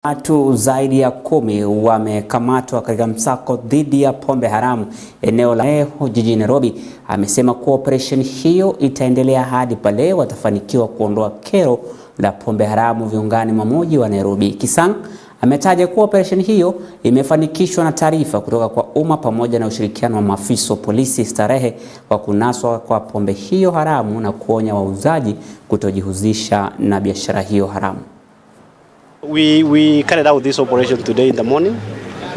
Watu zaidi ya 10 wamekamatwa katika msako dhidi ya pombe haramu eneo la jijini Nairobi. Amesema kuwa operesheni hiyo itaendelea hadi pale watafanikiwa kuondoa kero la pombe haramu viungani mwa mji wa Nairobi. Kisang ametaja kuwa operesheni hiyo imefanikishwa na taarifa kutoka kwa umma pamoja na ushirikiano wa maafisa wa polisi starehe kwa kunaswa kwa pombe hiyo haramu na kuonya wauzaji kutojihusisha na biashara hiyo haramu. We carried out this operation today in the morning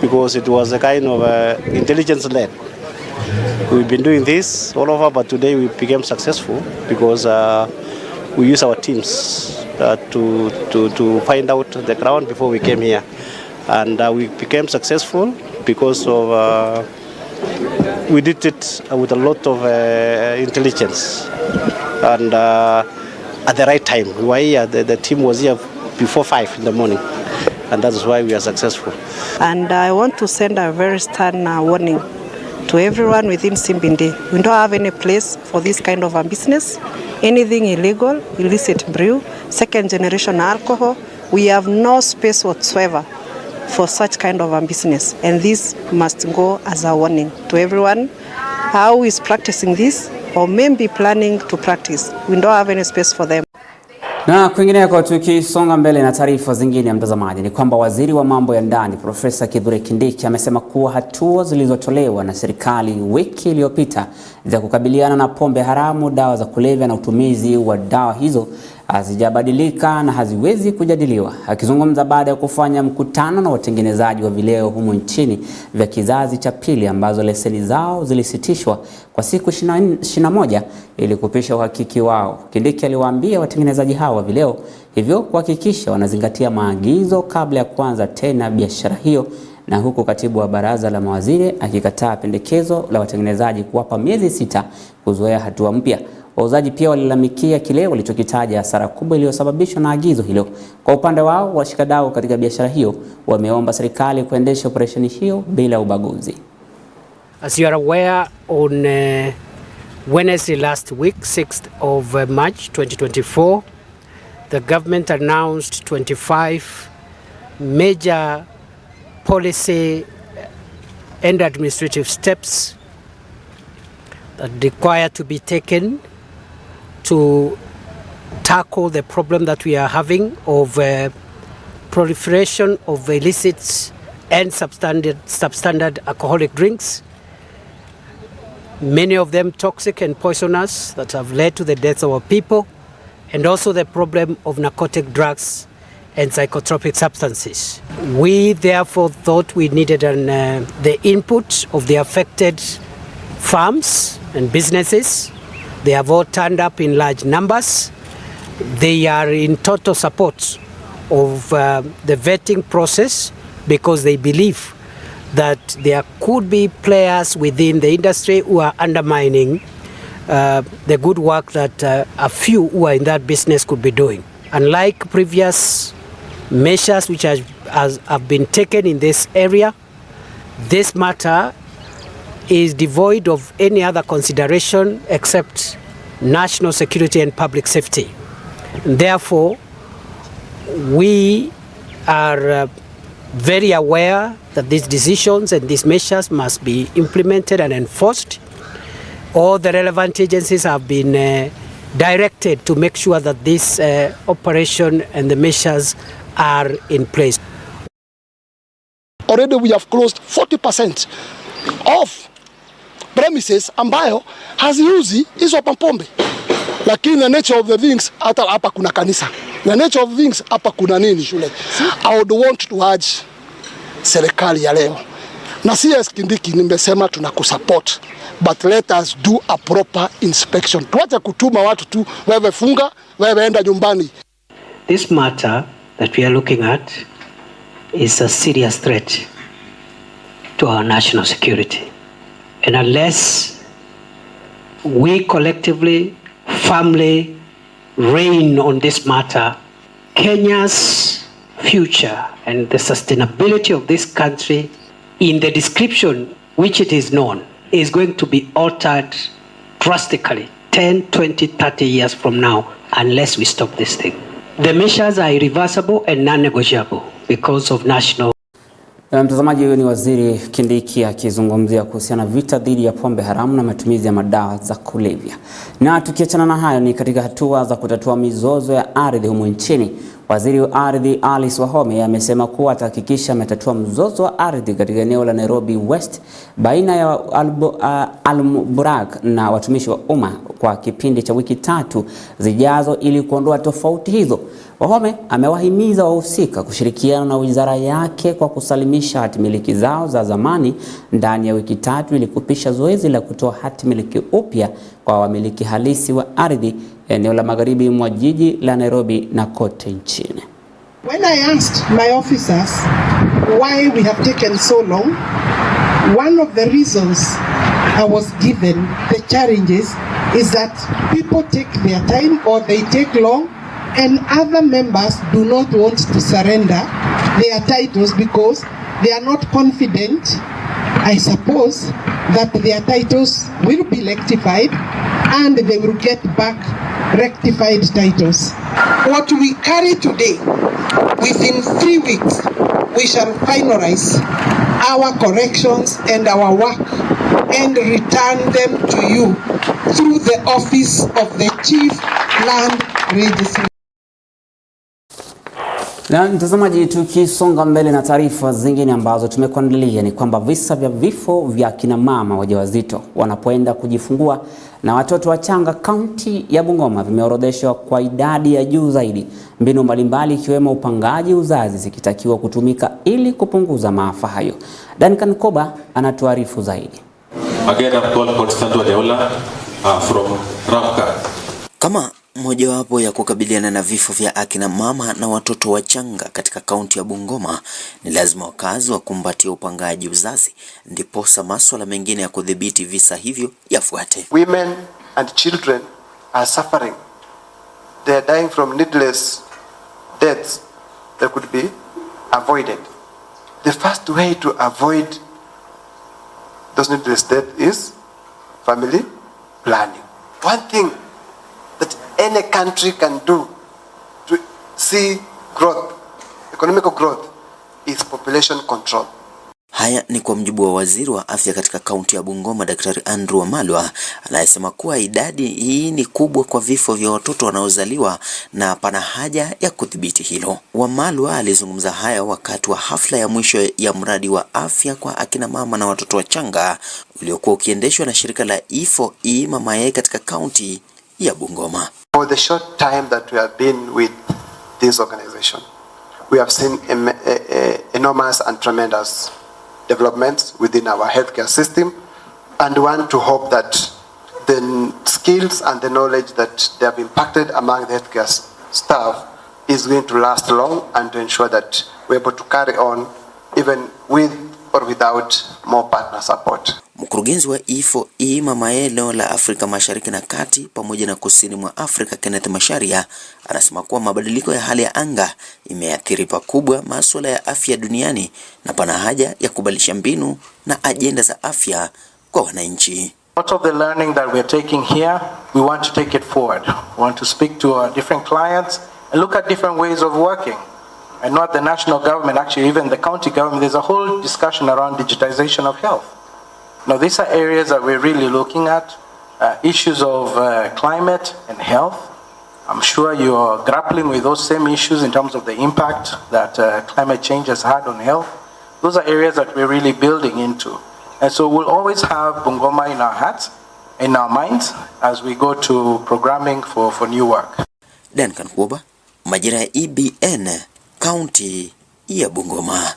because it was a kind of intelligence led. We've been doing this all over, but today we became successful because we use our teams to find out the ground before we came here, and we became successful because of we did it with a lot of intelligence and at the right time. We were here, the team was here before 5 in the morning, and that's why we are successful. And I want to send a very stern warning to everyone within Simbindi. We don't have any place for this kind of a business. Anything illegal, illicit brew, second generation alcohol, we have no space whatsoever for such kind of a business, and this must go as a warning to everyone who is practicing this or maybe planning to practice. We don't have any space for them. Na kwingineko, tukisonga mbele na taarifa zingine ya mtazamaji, ni kwamba waziri wa mambo ya ndani Profesa Kithure Kindiki amesema kuwa hatua zilizotolewa na serikali wiki iliyopita za kukabiliana na pombe haramu, dawa za kulevya na utumizi wa dawa hizo hazijabadilika na haziwezi kujadiliwa. Akizungumza baada ya kufanya mkutano na watengenezaji wa vileo humu nchini vya kizazi cha pili ambazo leseni zao zilisitishwa kwa siku 21 ili kupisha uhakiki wao, Kindiki aliwaambia watengenezaji hao wa vileo hivyo kuhakikisha wanazingatia maagizo kabla ya kuanza tena biashara hiyo, na huku katibu wa baraza la mawaziri akikataa pendekezo la watengenezaji kuwapa miezi 6 kuzoea hatua mpya. Wauzaji pia walilalamikia kile walichokitaja hasara kubwa iliyosababishwa na agizo hilo. Kwa upande wao, washikadau katika biashara hiyo wameomba serikali kuendesha operesheni hiyo bila ubaguzi. As you are aware, on Wednesday last week, 6th of March 2024, the government announced 25 major policy and administrative steps that require to be taken to tackle the problem that we are having of proliferation of illicit and substandard alcoholic drinks, many of them toxic and poisonous that have led to the deaths of our people, and also the problem of narcotic drugs and psychotropic substances. We therefore thought we needed the input of the affected farms and businesses. They have all turned up in large numbers. They are in total support of the vetting process because they believe that there could be players within the industry who are undermining the good work that a few who are in that business could be doing. Unlike previous measures which have been taken in this area, this matter is devoid of any other consideration except national security and public safety. Therefore, we are very aware that these decisions and these measures must be implemented and enforced. All the relevant agencies have been directed to make sure that this operation and the measures are in place. Already we have closed 40% of premises ambayo haziuzi hizo pombe, lakini the nature of the things, hata hapa kuna kanisa, the nature of things hapa kuna nini shule. I would want to urge serikali ya leo na CS Kindiki, nimesema tunakusupport, but let us do a proper inspection. Tuache kutuma watu tu, wewe funga, wewe enda nyumbani. This matter that we are looking at is a serious threat to our national security. And unless we collectively, firmly reign on this matter, Kenya's future and the sustainability of this country in the description which it is known is going to be altered drastically 10, 20, 30 years from now unless we stop this thing. The measures are irreversible and non-negotiable because of national. Mtazamaji, huyu ni Waziri Kindiki akizungumzia kuhusiana vita dhidi ya pombe haramu na matumizi ya madawa za kulevya. Na tukiachana na hayo, ni katika hatua za kutatua mizozo ya ardhi humu nchini, Waziri wa Ardhi Alice Wahome amesema kuwa atahakikisha ametatua mzozo wa ardhi katika eneo la Nairobi West baina ya Al-Buraq na watumishi wa umma kwa kipindi cha wiki 3 zijazo ili kuondoa tofauti hizo. Wahome amewahimiza wahusika kushirikiana na wizara yake kwa kusalimisha hati miliki zao za zamani ndani ya wiki 3 ili kupisha zoezi la kutoa hati miliki upya kwa wamiliki halisi wa ardhi eneo la magharibi mwa jiji la Nairobi na kote nchini. When I asked my officers why we have taken so long, one of the reasons I was given, the challenges, is that people take their time or they take long, and other members do not want to surrender their titles because they are not confident, I suppose, that their titles will be rectified and they will get back rectified titles. What we carry today, within 3 weeks, we shall finalize our corrections and our work and return them to you through the office of the Chief Land Registrar. Na mtazamaji, tukisonga mbele na taarifa zingine ambazo tumekuandalia ni kwamba visa vya vifo vya kina mama wajawazito wanapoenda kujifungua na watoto wachanga kaunti ya Bungoma vimeorodheshwa kwa idadi ya juu zaidi. Mbinu mbalimbali ikiwemo upangaji uzazi zikitakiwa kutumika ili kupunguza maafa hayo. Duncan Koba anatuarifu zaidi. Kama mojawapo ya kukabiliana na vifo vya akina mama na watoto wachanga katika kaunti ya Bungoma, ni lazima wakazi wakumbatie upangaji uzazi, ndiposa masuala mengine ya kudhibiti visa hivyo yafuate. Women and children are suffering. They are dying from needless deaths that could be avoided. The first way to avoid those needless deaths is family planning. One thing that any country can do to see growth, economic growth, is population control. Haya ni kwa mjibu wa waziri wa afya katika kaunti ya Bungoma, Daktari Andrew Wamalwa, anayesema kuwa idadi hii ni kubwa kwa vifo vya watoto wanaozaliwa na pana haja ya kudhibiti hilo. Wamalwa alizungumza haya wakati wa hafla ya mwisho ya mradi wa afya kwa akina mama na watoto wachanga uliokuwa ukiendeshwa na shirika la E4E Mamae katika kaunti ya Bungoma. For the short time that we have been with this organization, we have seen enormous and tremendous developments within our healthcare system, and want to hope that the skills and the knowledge that they have impacted among the healthcare staff is going to last long, and to ensure that we're able to carry on even with or without more partner support. Mkurugenzi wa E4E Mamae eneo la Afrika Mashariki na Kati pamoja na Kusini mwa Afrika, Kenneth Masharia, anasema kuwa mabadiliko ya hali ya anga imeathiri pakubwa masuala ya afya duniani na pana haja ya kubadilisha mbinu na ajenda za afya kwa wananchi. Part of the learning that we are taking here, we want to take it forward. We want to speak to our different clients and look at different ways of working. And not the national government, actually even the county government, there's a whole discussion around digitization of health. Now these are areas that we're really looking at, issues of climate and health. I'm sure you're grappling with those same issues in terms of the impact that climate change has had on health. Those are areas that we're really building into. And so we'll always have Bungoma in our hearts, in our minds, as we go to programming for new work. Duncan Koba, majira ya EBN, kaunti ya Bungoma.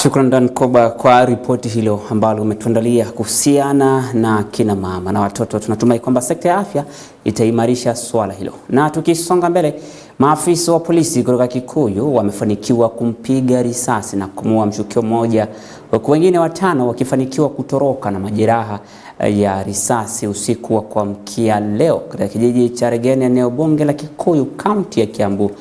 Shukran Dan Koba kwa ripoti hilo ambalo umetuandalia kuhusiana na kina mama na watoto. Tunatumai kwamba sekta ya afya itaimarisha swala hilo. Na tukisonga mbele, maafisa wa polisi kutoka Kikuyu wamefanikiwa kumpiga risasi na kumuua mshukiwa mmoja, huku wengine 5 wakifanikiwa kutoroka na majeraha ya risasi usiku wa kuamkia leo katika kijiji cha Regeni, eneo bunge la Kikuyu, kaunti ya Kiambu,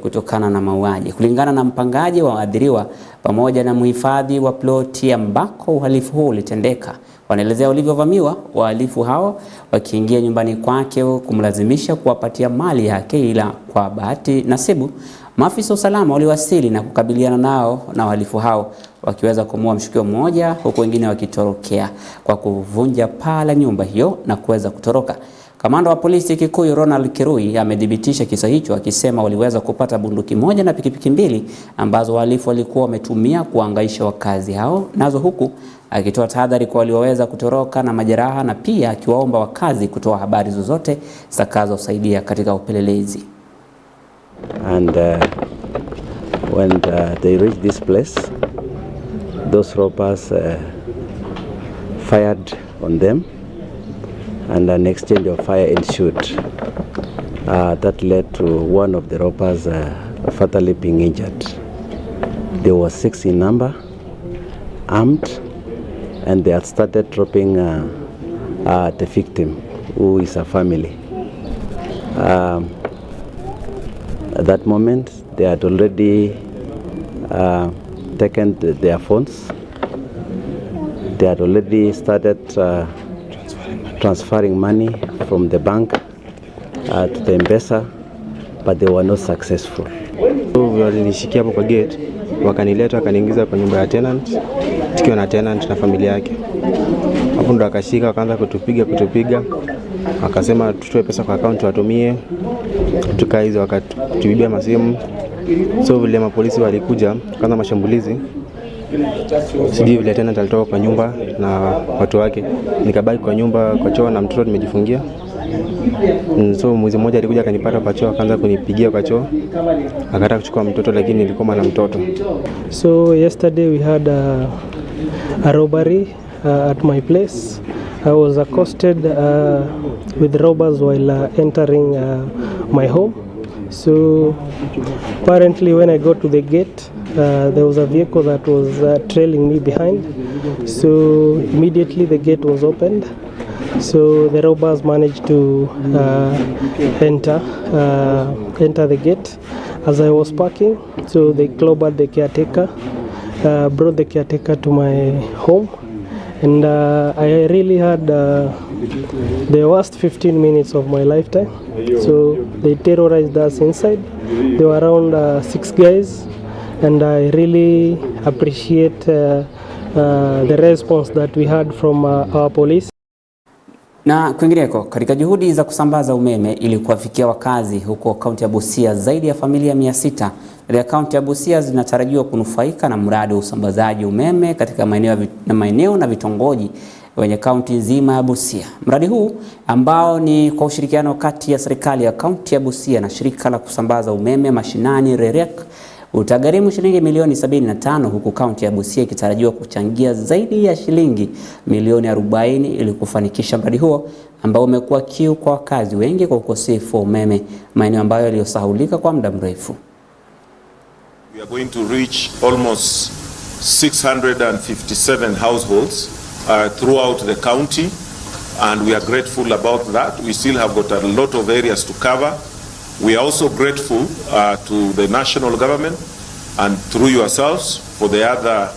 kutokana na mauaji. Kulingana na mpangaji wa waadhiriwa pamoja na mhifadhi wa ploti ambako uhalifu huu ulitendeka, Wanaelezea walivyovamiwa, wahalifu hao wakiingia nyumbani kwake kumlazimisha kuwapatia mali yake, ila kwa bahati nasibu maafisa usalama waliwasili na kukabiliana nao na wahalifu hao, wakiweza kumua mshukiwa mmoja huku wengine wakitorokea kwa kuvunja paa la nyumba hiyo na kuweza kutoroka. Kamanda wa polisi Kikuyu Ronald Kirui amedhibitisha kisa hicho, akisema waliweza kupata bunduki moja na pikipiki mbili ambazo wahalifu walikuwa wametumia kuangaisha wakazi hao nazo, huku akitoa tahadhari kwa walioweza kutoroka na majeraha, na pia akiwaomba wakazi kutoa habari zozote zitakazosaidia katika upelelezi. And when they reached this place, those robbers fired on them, and an exchange of fire ensued. That led to one of the robbers fatally being injured. There were 6 in number, armed, and they had started dropping the victim, who is a family. At that moment, they had already taken their phones. They had already started transferring money from the bank to the M-Pesa, but they were not successful. Walinishikia hapo kwa gate, wakanileta wakaniingiza kwa nyumba ya tenant, tukiwa na tenant na familia yake. Hapo ndo akashika, wakaanza kutupiga, akasema tutoe pesa kwa account watumie, tukaa hizo, wakatubibia masimu. So vile mapolisi walikuja kwanza mashambulizi, sijui vile tenant alitoka kwa nyumba na watu wake, nikabaki kwa nyumba kwa choo na mtoto nimejifungia. So mwizi mmoja alikuja akanipata kwa choo, akaanza kunipigia kwa choo, akataka kuchukua mtoto, lakini nilikuwa na mtoto. So yesterday we had a robbery at my place. I was accosted with robbers while entering my home. So apparently when I got to the gate, there was a vehicle that was trailing me behind. So immediately the gate was opened. So the robbers managed to enter the gate as I was parking. So they clobbered the caretaker, brought the caretaker to my home, and I really had the worst 15 minutes of my lifetime. So they terrorized us inside. There were around 6 guys, and I really appreciate the response that we had from our police. Na kwingineko, katika juhudi za kusambaza umeme ili kuwafikia wakazi huko kaunti ya Busia, zaidi ya familia 600 katika kaunti ya Busia zinatarajiwa kunufaika na mradi wa usambazaji umeme katika maeneo na vitongoji wenye kaunti nzima ya Busia. Mradi huu ambao ni kwa ushirikiano kati ya serikali ya kaunti ya Busia na shirika la kusambaza umeme mashinani REREC utagharimu shilingi milioni 75, huku kaunti ya Busia ikitarajiwa kuchangia zaidi ya shilingi milioni 40 ili kufanikisha mradi huo ambao umekuwa kiu kwa wakazi wengi kwa ukosefu wa umeme maeneo ambayo yaliyosahulika kwa muda mrefu. We are going to reach almost 657 households throughout the county, and we are grateful about that. We still have got a lot of areas to cover. We are also grateful to the national government and through yourselves for the other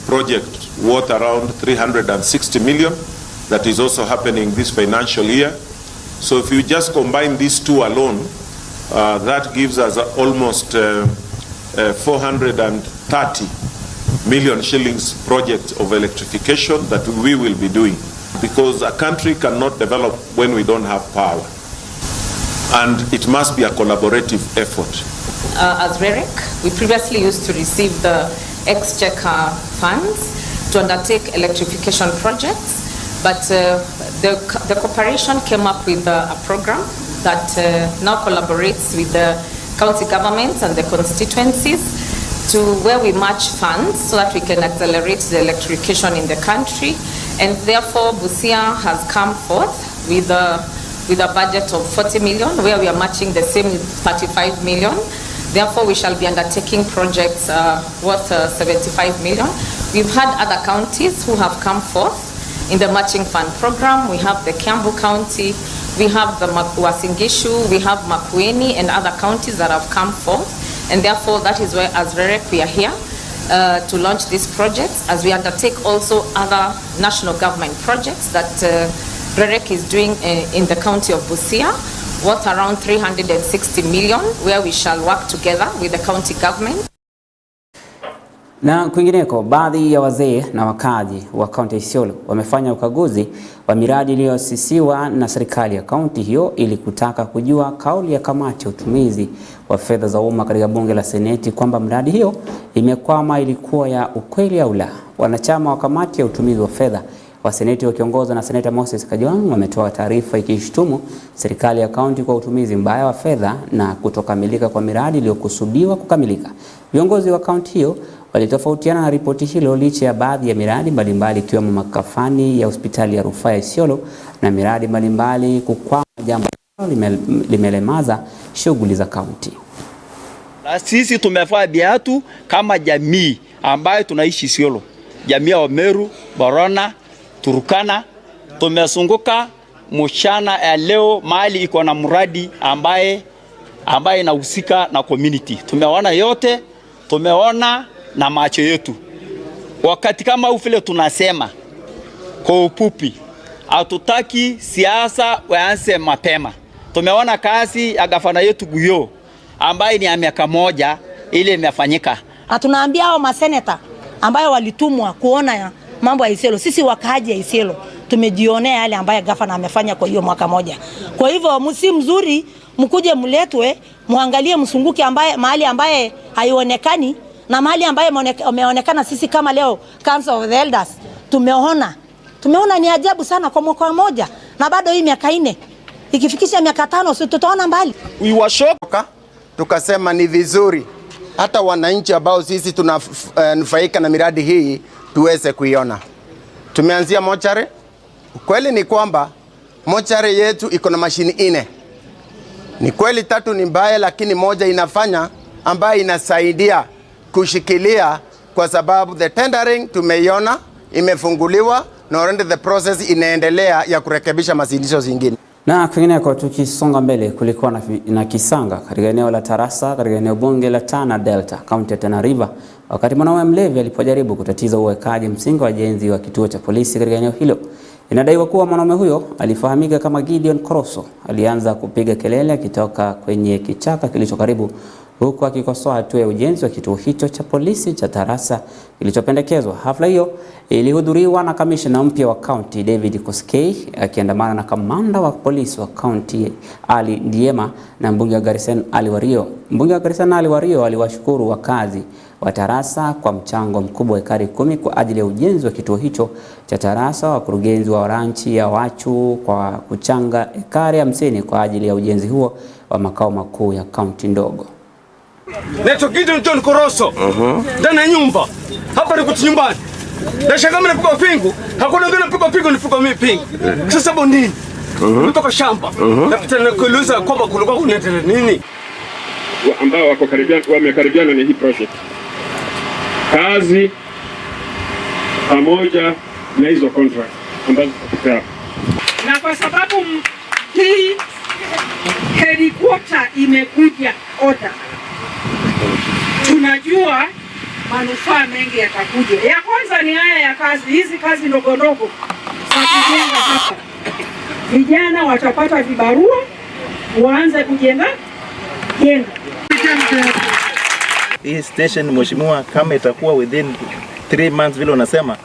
project worth around 360 million that is also happening this financial year. So if you just combine these two alone, that gives us almost 430 million shillings project of electrification that we will be doing, because a country cannot develop when we don't have power. And it must be a collaborative effort. As REREC, we previously used to receive the Exchequer funds to undertake electrification projects, but the corporation came up with a program that now collaborates with the county governments and the constituencies to where we match funds so that we can accelerate the electrification in the country. And therefore, Busia has come forth with a budget of 40 million, where we are matching the same 35 million. Therefore, we shall be undertaking projects worth 75 million. We've had other counties who have come forth in the matching fund program. We have the Kiambu County, we have the Uasin Gishu, we have Makueni and other counties that have come forth. And therefore, that is where, as REREC, we are here to launch these projects, as we undertake also other national government projects that REREC is doing in the county of Busia, worth around 360 million, where we shall work together with the county government. Na kwingineko, baadhi ya wazee na wakazi wa kaunti Isiolo wamefanya ukaguzi wa miradi iliyosisiwa na serikali ya kaunti hiyo ili kutaka kujua kauli ya kamati ya utumizi wa fedha za umma katika bunge la seneti kwamba miradi hiyo imekwama ilikuwa ya ukweli au la. Wanachama wa kamati ya utumizi wa fedha wa seneti wakiongozwa na Seneta Moses Kajwang' wametoa taarifa ikishtumu serikali ya kaunti kwa utumizi mbaya wa fedha na kutokamilika kwa miradi iliyokusudiwa kukamilika. Viongozi wa kaunti hiyo walitofautiana na ripoti hilo licha ya baadhi ya miradi mbalimbali ikiwemo makafani ya hospitali ya rufaa ya Isiolo na miradi mbalimbali kukwama, jambo limelemaza shughuli za kaunti. Sisi tumefaa biatu kama jamii ambayo tunaishi Isiolo, jamii ya Wameru, Borana, Turkana, tumesunguka mchana ya leo mahali iko na mradi ambaye inahusika na community. Tumeona yote, tumeona na macho yetu. Wakati kama ufile tunasema kwa upupi, hatutaki siasa waanze mapema. Tumeona kazi ya gavana yetu Guyo ambaye ni ya miaka moja ile imefanyika. Na tunaambia hao maseneta ambayo walitumwa kuona mambo ya Isiolo, sisi wakaaji ya Isiolo tumejionea yale ambayo gavana amefanya kwa hiyo mwaka moja. Kwa hivyo msi mzuri mkuje mletwe muangalie msunguki ambaye mahali ambaye haionekani na mahali ambaye umeonekana. Sisi kama leo Council of the Elders tumeona ni ajabu sana kwa mwaka moja, na bado hii miaka 4 ikifikisha miaka 5 sisi tutaona mbali. We were shocked, tukasema ni vizuri hata wananchi ambao sisi tunanufaika na miradi hii tuweze kuiona. Tumeanzia mochare. Kweli ni kwamba mochare yetu iko na mashini 4. Ni kweli 3 ni mbaya, lakini moja inafanya ambayo inasaidia kushikilia, kwa sababu the tendering tumeiona imefunguliwa na already the process inaendelea ya kurekebisha mazindisho zingine. Na kwingineko, tukisonga mbele, kulikuwa na kisanga katika eneo la Tarasa katika eneo bunge la Tana Delta, kaunti ya Tana River, wakati mwanaume mlevi alipojaribu kutatiza uwekaji msingi wa ujenzi wa kituo cha polisi katika eneo hilo. Inadaiwa kuwa mwanaume huyo alifahamika kama Gideon Koroso. Alianza kupiga kelele akitoka kwenye kichaka kilicho karibu, huku akikosoa hatua ya ujenzi wa kituo hicho cha polisi cha Tarasa kilichopendekezwa. Hafla hiyo ilihudhuriwa na kamishna mpya wa kaunti David Koskei akiandamana na kamanda wa polisi wa kaunti Ali Ndiema na mbunge wa Garissa Ali Wario. Mbunge wa Garissa Ali Wario aliwashukuru wakazi wa Tarasa kwa mchango mkubwa wa ekari 10 kwa ajili ya ujenzi wa kituo hicho cha Tarasa, wakurugenzi wa ranchi ya Wachu kwa kuchanga ekari 50 kwa ajili ya ujenzi huo wa makao makuu ya kaunti ndogo. Neto Gideon John Koroso. Ndani ya nyumba. Hapa niko nyumbani. Na shaka mimi napika pingu. Hakuna ngine napika pingu, napika mimi pingu. Sasa bondini. Kutoka shamba. Na kitana kuuliza kwamba kulikuwa kunaendelea nini? Ambao wako wamekaribiana na hii project. Kazi pamoja na hizo contract ambazo tutapewa. Na kwa sababu hii headquarter imekuja order, tunajua manufaa mengi yatakuja. Ya kwanza ni haya ya kazi, hizi kazi ndogo ndogo za kujenga hapa. Vijana watapata vibarua, waanze kujenga. Hii station mheshimiwa, kama itakuwa within 3 months vile unasema,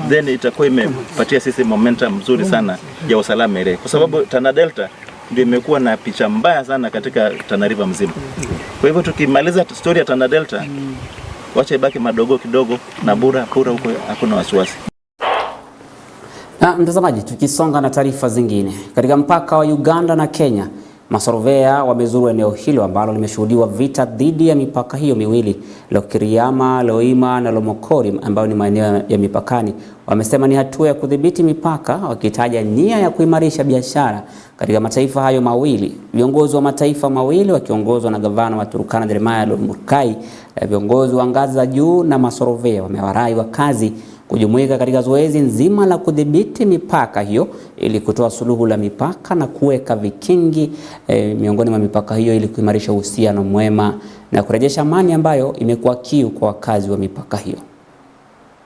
then itakuwa imepatia sisi momentum mzuri sana ya usalama ile, kwa sababu Tana Delta ndio imekuwa na picha mbaya sana katika Tana River mzima. Kwa hivyo tukimaliza story ya Tana Delta, wacha ibaki madogo kidogo na bura huko, hakuna wasiwasi. Na mtazamaji, tukisonga na taarifa zingine, katika mpaka wa Uganda na Kenya, masorvea wamezuru eneo hilo ambalo limeshuhudiwa vita dhidi ya mipaka hiyo miwili, Lokiriama, Loima na Lomokori, ambayo ni maeneo ya mipakani. Wamesema ni hatua ya kudhibiti mipaka, wakitaja nia ya kuimarisha biashara katika mataifa hayo mawili. Viongozi wa mataifa mawili wakiongozwa na gavana wa Turkana Jeremiah Lomurkai, viongozi wa ngazi za juu na masorvea wamewarai wakazi kujumuika katika zoezi nzima la kudhibiti mipaka hiyo ili kutoa suluhu la mipaka na kuweka vikingi miongoni mwa mipaka hiyo ili kuimarisha uhusiano mwema na kurejesha amani ambayo imekuwa kiu kwa wakazi wa mipaka hiyo.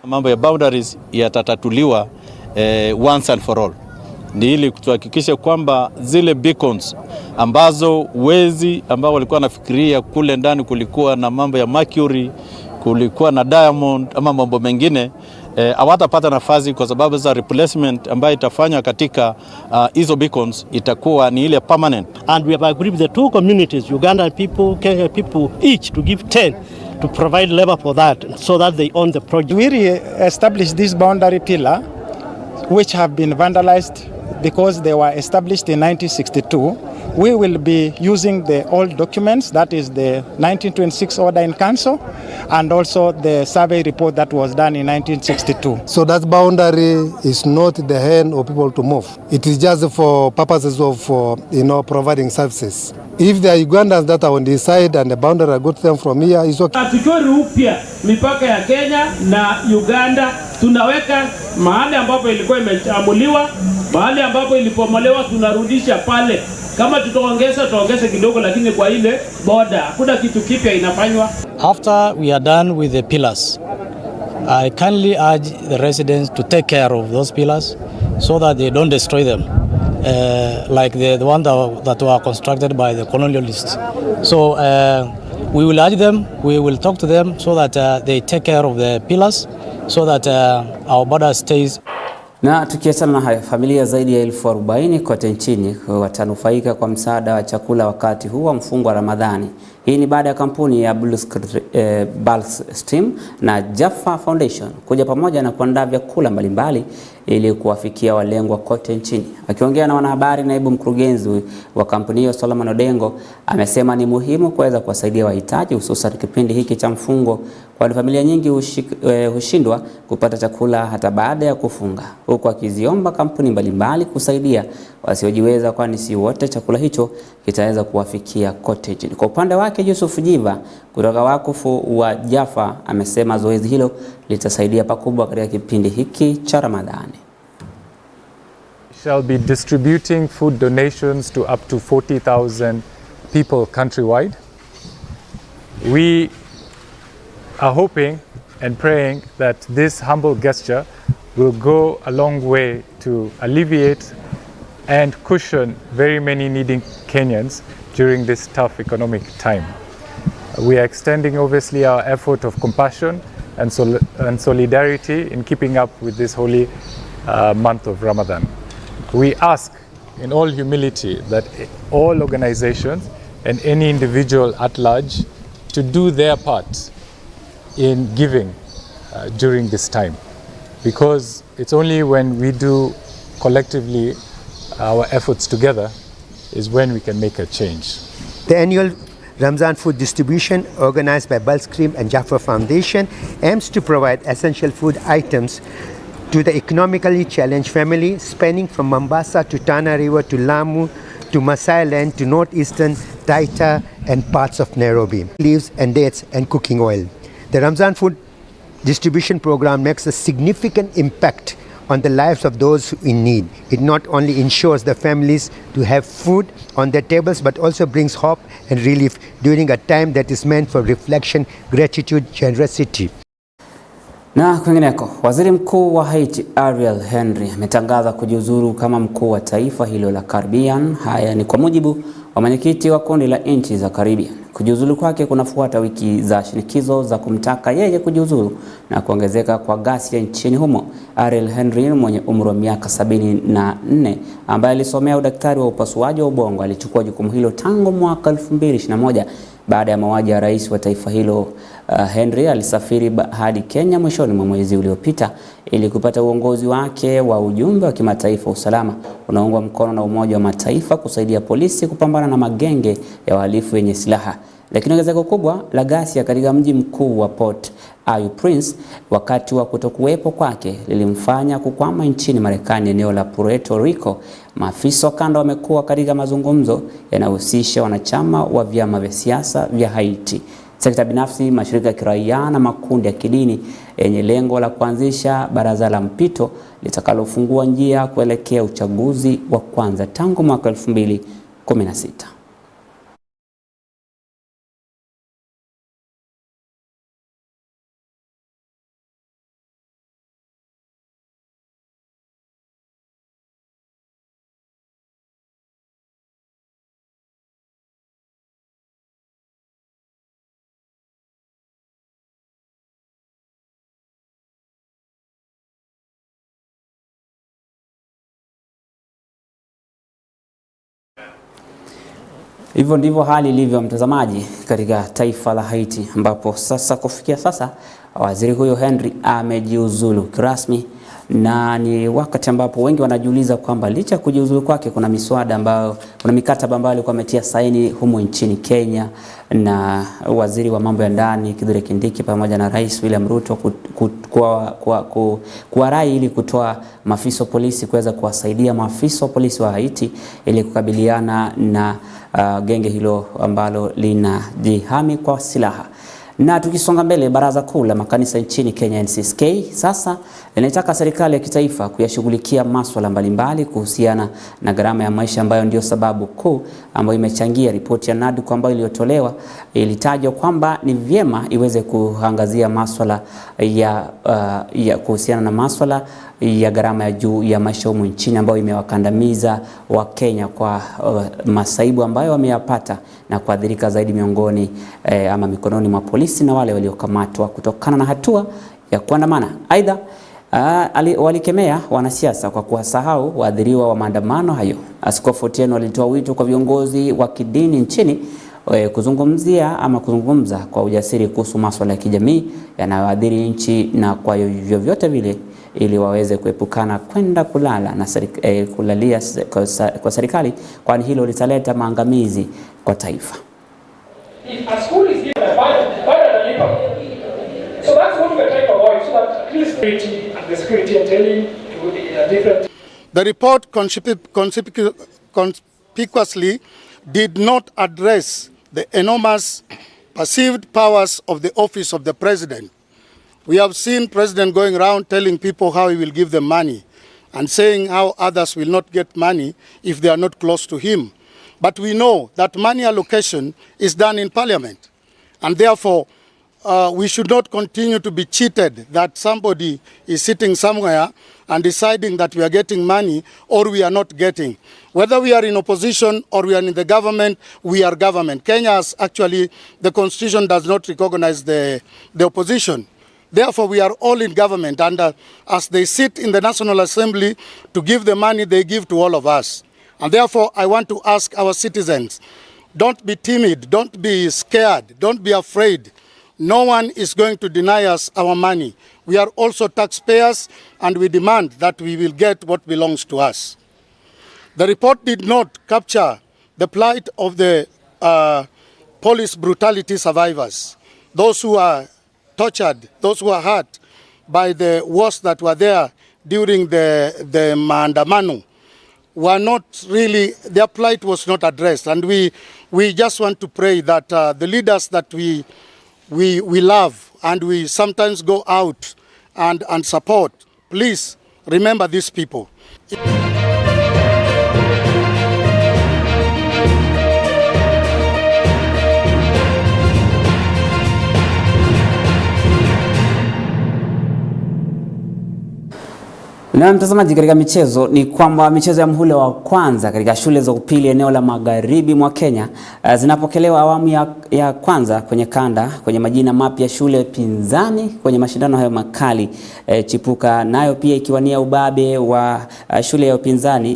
Mambo ya boundaries yatatatuliwa once and for all. Ni ili kuhakikisha kwamba zile beacons ambazo wezi ambao walikuwa nafikiria kule ndani kulikuwa na mambo ya mercury, kulikuwa na diamond ama mambo mengine, hawatapata nafasi kwa sababu za replacement ambayo itafanywa katika hizo beacons itakuwa ni ile permanent. And we have agreed with the two communities, Ugandan people, Kenya people, each to give 10 to provide labor for that so that they own the project. We re-established this boundary pillar which have been vandalized because they were established in 1962. We will be using the old documents, that is the 1926 order in council and also the survey report that was done in 1962. So that boundary is not the hand of people to move. It is just for purposes of providing services. If there are Ugandans that are on this side and the boundary are good them from here, it's okay. Tukiri upya mipaka ya Kenya na Uganda, tunaweka mahali ambapo ilikuwa imechamuliwa, mahali ambapo ilipomolewa tunarudisha pale. Kama tutaongeza kidogo, lakini kwa ile border hakuna kitu kipya inafanywa. After we are done with the pillars, I kindly urge the residents to take care of those pillars so that they don't destroy them. Like the one that were constructed by the colonialists. So we will urge them, we will talk to them so that they take care of the pillars so that our border stays. Na tukiachana na hayo, familia zaidi ya 40,000 kote nchini watanufaika kwa msaada wa chakula wakati huu wa mfungo wa Ramadhani. Hii ni baada ya kampuni ya Bulk Stream na Jaffa Foundation kuja pamoja na kuandaa vyakula mbalimbali ili kuwafikia walengwa kote nchini. Akiongea na wanahabari, naibu mkurugenzi wa kampuni hiyo Solomon Odengo amesema ni muhimu kuweza kuwasaidia wahitaji hususan kipindi hiki cha mfungo, kwani familia nyingi hushindwa kupata chakula hata baada ya kufunga, huku akiziomba kampuni mbalimbali kusaidia wasiojiweza, kwani si wote chakula hicho kitaweza kuwafikia kote nchini. Kwa upande wake Yusuf Jiva kutoka wakufu wa Jaffa amesema zoezi hilo litasaidia pakubwa katika kipindi hiki cha Ramadhani. Shall be distributing food donations to up to 40,000 people countrywide. We are hoping and praying that this humble gesture will go a long way to alleviate and cushion very many needing Kenyans during this tough economic time. We are extending obviously our effort of compassion and solidarity in keeping up with this holy month of Ramadan. We ask in all humility that all organizations and any individual at large to do their part in giving during this time, because it's only when we do collectively our efforts together is when we can make a change. The annual Ramzan food distribution organized by Bulk Stream and Jaffa Foundation aims to provide essential food items to the economically challenged family spanning from Mombasa to Tana River to Lamu to Masai Land to northeastern Taita and parts of Nairobi. Leaves and dates and cooking oil. The Ramzan food distribution program makes a significant impact on the lives of those in need. It not only ensures the families to have food on their tables, but also brings hope and relief during a time that is meant for reflection, gratitude, generosity. Na kwingineko, Waziri Mkuu wa Haiti Ariel Henry ametangaza kujiuzuru kama mkuu wa taifa hilo la Caribbean. Haya ni kwa mujibu wa mwenyekiti wa kundi la nchi za Caribbean. Kujiuzulu kwake kunafuata wiki za shinikizo za kumtaka yeye kujiuzulu na kuongezeka kwa ghasia nchini humo. Ariel Henry mwenye umri wa miaka 74 ambaye alisomea udaktari wa upasuaji wa ubongo alichukua jukumu hilo tangu mwaka 2021 baada ya mauaji ya rais wa taifa hilo. Henry alisafiri hadi Kenya mwishoni mwa mwezi uliopita ili kupata uongozi wake wa ujumbe wa kimataifa usalama unaoungwa mkono na Umoja wa Mataifa kusaidia polisi kupambana na magenge ya wahalifu wenye silaha. Lakini ongezeko kubwa la ghasia katika mji mkuu wa Port-au-Prince wakati wa kutokuwepo kwake lilimfanya kukwama nchini Marekani, eneo la Puerto Rico. Maafisa wa kanda wamekuwa katika mazungumzo yanayohusisha wanachama wa vyama vya siasa vya Haiti. sekta binafsi, mashirika ya kiraia na makundi ya kidini yenye lengo la kuanzisha baraza la mpito litakalofungua njia kuelekea uchaguzi wa kwanza tangu mwaka 2016. Hivyo ndivyo hali ilivyo, mtazamaji, katika taifa la Haiti, ambapo sasa kufikia sasa waziri huyo Henry amejiuzulu kirasmi, na ni wakati ambapo wengi wanajiuliza kwamba licha kujiuzulu kwake kuna mikataba ambayo alikuwa ametia saini humu nchini Kenya na waziri wa mambo ya ndani Kithure Kindiki pamoja na Rais William Ruto kuwarai ili kutoa maafisa wa polisi kuweza kuwasaidia maafisa wa polisi wa Haiti ili kukabiliana na genge hilo ambalo linajihami kwa silaha. Na tukisonga mbele, baraza kuu la makanisa nchini Kenya NCCK sasa linataka serikali ya kitaifa kuyashughulikia masuala mbalimbali kuhusiana na gharama ya maisha ambayo ndio sababu kuu ambayo imechangia. Ripoti ya NADCO ambayo iliyotolewa ilitajwa kwamba ni vyema iweze kuangazia masuala ya kuhusiana na masuala ya gharama ya juu ya maisha humu nchini ambayo imewakandamiza wa Kenya kwa masaibu ambayo wameyapata na kuadhirika zaidi miongoni ama mikononi mwa polisi na wale waliokamatwa kutokana na hatua ya kuandamana. Aidha, walikemea wanasiasa kwa kuwasahau waadhiriwa wa maandamano hayo. Askofu Otieno alitoa wito kwa viongozi wa kidini nchini kuzungumza kwa ujasiri kuhusu masuala ya kijamii yanayoathiri nchi na kwa vyovyote vile ili waweze kuepukana kwenda kulala na kulalia kwa serikali, kwani hilo litaleta maangamizi kwa taifa. The report conspicuously did not address the enormous perceived powers of the office of the president. We have seen President going around telling people how he will give them money and saying how others will not get money if they are not close to him. But we know that money allocation is done in Parliament, and therefore we should not continue to be cheated that somebody is sitting somewhere and deciding that we are getting money or we are not getting. Whether we are in opposition or we are in the government, we are government. Kenya's actually, the constitution does not recognize the opposition. Therefore, we are all in government, and as they sit in the National Assembly to give the money, they give to all of us. And therefore, I want to ask our citizens, don't be timid, don't be scared, don't be afraid. No one is going to deny us our money. We are also taxpayers, and we demand that we will get what belongs to us. The report did not capture the plight of the police brutality survivors, those who are tortured, those who are hurt by the wars that were there during the maandamano were not really, their plight was not addressed. And we just want to pray that the leaders that we love and we sometimes go out and support, please remember these people. Na mtazamaji, katika michezo ni kwamba michezo ya mhula wa kwanza katika shule za upili eneo la magharibi mwa Kenya zinapokelewa awamu ya kwanza kwenye kanda kwenye majina mapya shule pinzani kwenye mashindano hayo makali. Chipuka nayo pia ikiwania ubabe wa shule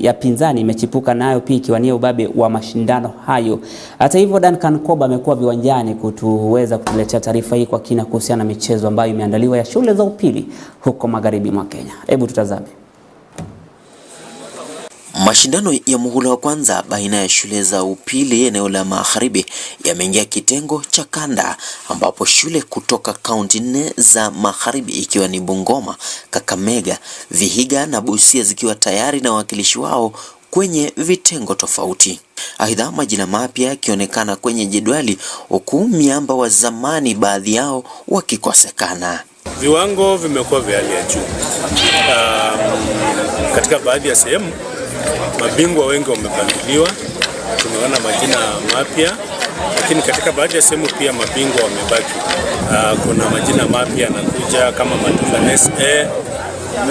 ya pinzani imechipuka nayo pia ikiwania ubabe wa mashindano hayo. Hata hivyo, Duncan Koba amekuwa viwanjani kutuweza kutuletea taarifa hii kwa kina kuhusiana na michezo ambayo imeandaliwa ya shule za upili huko magharibi mwa Kenya. Hebu tutazame. Mashindano ya muhula wa kwanza baina ya shule za upili eneo la magharibi yameingia kitengo cha kanda, ambapo shule kutoka kaunti 4 za magharibi ikiwa ni Bungoma, Kakamega, Vihiga na Busia zikiwa tayari na wawakilishi wao kwenye vitengo tofauti. Aidha, majina mapya yakionekana kwenye jedwali, huku miamba wa zamani baadhi yao wakikosekana. Viwango vimekuwa vya hali ya juu. Katika baadhi ya sehemu mabingwa wengi wamebadiliwa, tumeona majina mapya, lakini katika baadhi ya sehemu pia mabingwa wamebaki. Kuna majina mapya yanakuja kama Matunda SA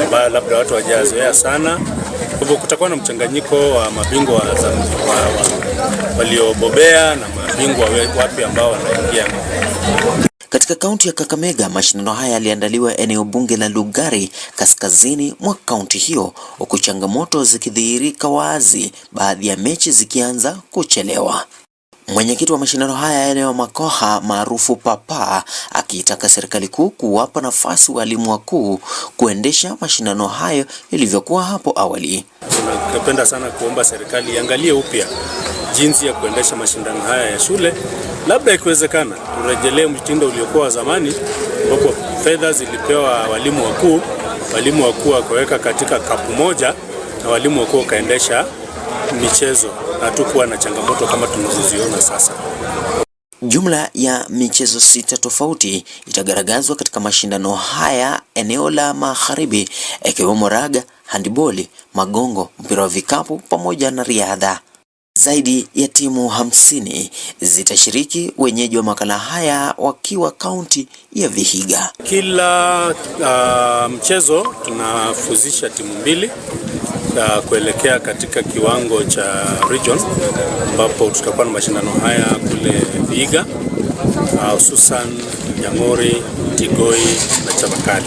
ambayo labda watu hawajazoea sana. Kwa hivyo kutakuwa na mchanganyiko wa mabingwa waliobobea na mabingwa wapya ambao wanaingia. Katika kaunti ya Kakamega, mashindano haya yaliandaliwa eneo bunge la Lugari kaskazini mwa kaunti hiyo, huku changamoto zikidhihirika wazi, baadhi ya mechi zikianza kuchelewa. Mwenyekiti wa mashindano haya eneo Makoha maarufu Papa akiitaka serikali kuu kuwapa nafasi walimu wakuu kuendesha mashindano hayo ilivyokuwa hapo awali. Tunapenda sana kuomba serikali iangalie upya jinsi ya kuendesha mashindano haya ya shule. Labda ikiwezekana turejelee mtindo uliokuwa wa zamani ambapo fedha zilipewa walimu wakuu wakaweka katika kapu moja na walimu wakuu kaendesha michezo na tukuwa na changamoto kama tunazoziona sasa. Jumla ya michezo 6 tofauti itagaragazwa katika mashindano haya eneo la Magharibi, ikiwemo raga, handiboli, magongo, mpira wa vikapu pamoja na riadha. Zaidi ya timu 50 zitashiriki, wenyeji wa makala haya wakiwa kaunti ya Vihiga. Kila mchezo tunafuzisha timu 2 kuelekea katika kiwango cha region ambapo tutakuwa na mashindano haya kule Vihiga, hususan Nyamori, Tigoi na Chavakali.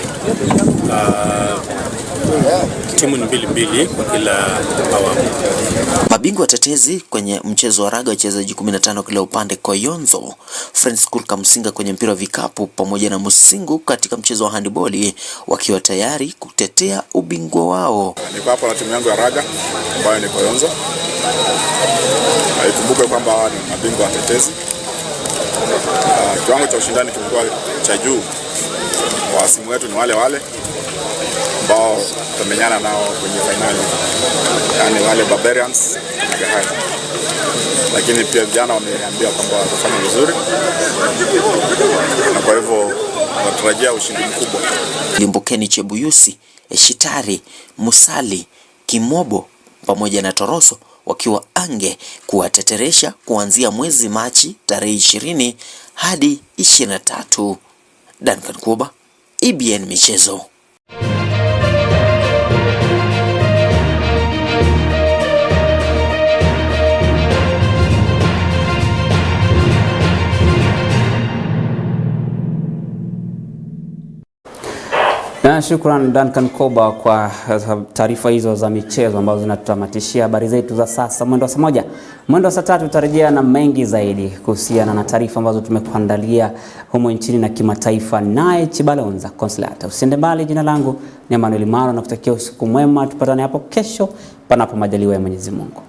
Timu ni 2 kwa kila awamu. Mabingwa watetezi kwenye mchezo wa raga, wachezaji 15 kila upande, Koyonzo Friends School Kamsinga kwenye mpira wa vikapu pamoja na Musingu katika mchezo wa handiboli wakiwa tayari kutetea ubingwa wao. Niko hapa na timu yangu ya raga ambayo ni Koyonzo. Ikumbuke kwamba ni mabingwa watetezi. Kiwango cha ushindani kilikuwa cha juu. Wasimu wetu ni wale ambao tumenyana nao kwenye finali, yani wale Barbarians na Gahari. Lakini pia vijana wameambia kwamba watafanya vizuri, na kwa hivyo tunatarajia ushindi mkubwa. Limbukeni, Chebuyusi, Shitari, Musali, Kimobo pamoja na Toroso wakiwa ange kuwateteresha kuanzia mwezi Machi tarehe 20 hadi 23. Duncan Kuba, EBN Michezo. Na shukran Duncan Koba kwa taarifa hizo za michezo ambazo zinatutamatishia habari zetu za sasa. Mwendo wa saa 1, mwendo wa saa 3 tutarejea na mengi zaidi kuhusiana na taarifa ambazo tumekuandalia humo nchini na kimataifa. Naye Chibalonza Consolata. Usiende mbali, jina langu ni Emmanuel Maro na kutakia usiku mwema. Tupatane hapo kesho panapo majaliwa ya Mwenyezi Mungu.